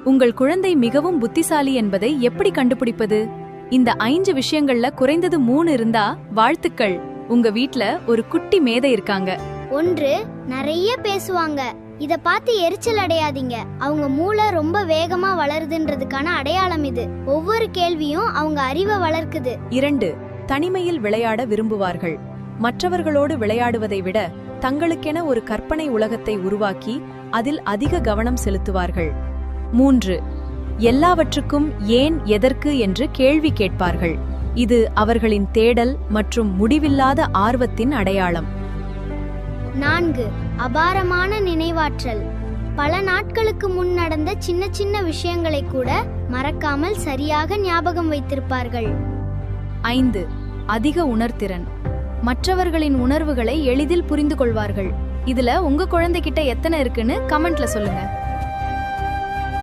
உங்கள் குழந்தை மிகவும் புத்திசாலி என்பதை எப்படி கண்டுபிடிப்பது? இந்த 5 விஷயங்கள்ல குறைந்தது 3 இருந்தா வாழ்த்துக்கள், உங்க வீட்ல ஒரு குட்டி மேதை இருக்காங்க. 1. நிறைய பேசுவாங்க. இத பார்த்து எரிச்சல் அடையாதீங்க. அவங்க மூளை ரொம்ப வேகமா வளருதுன்றதுக்கான அடையாளம் இது. ஒவ்வொரு கேள்வியும் அவங்க அறிவை வளர்க்குது. 2. தனிமையில் விளையாட விரும்புவார்கள். மற்றவர்களோடு விளையாடுவதை விட தங்களுக்கென ஒரு கற்பனை உலகத்தை உருவாக்கி அதில் அதிக கவனம் செலுத்துவார்கள். 3. எல்லாவற்றுக்கும் ஏன், எதற்கு என்று கேள்வி கேட்பார்கள். இது அவர்களின் தேடல் மற்றும் முடிவில்லாத ஆர்வத்தின் அடையாளம். 4. அபாரமான நினைவாற்றல். பல நாட்களுக்கு முன் நடந்த சின்ன சின்ன விஷயங்களை கூட மறக்காமல் சரியாக ஞாபகம் வைத்திருப்பார்கள். 5. அதிக உணர்திறன். மற்றவர்களின் உணர்வுகளை எளிதில் புரிந்து கொள்வார்கள். இதுல உங்க குழந்தைகிட்ட எத்தனை இருக்குன்னு கமெண்ட்ல சொல்லுங்க.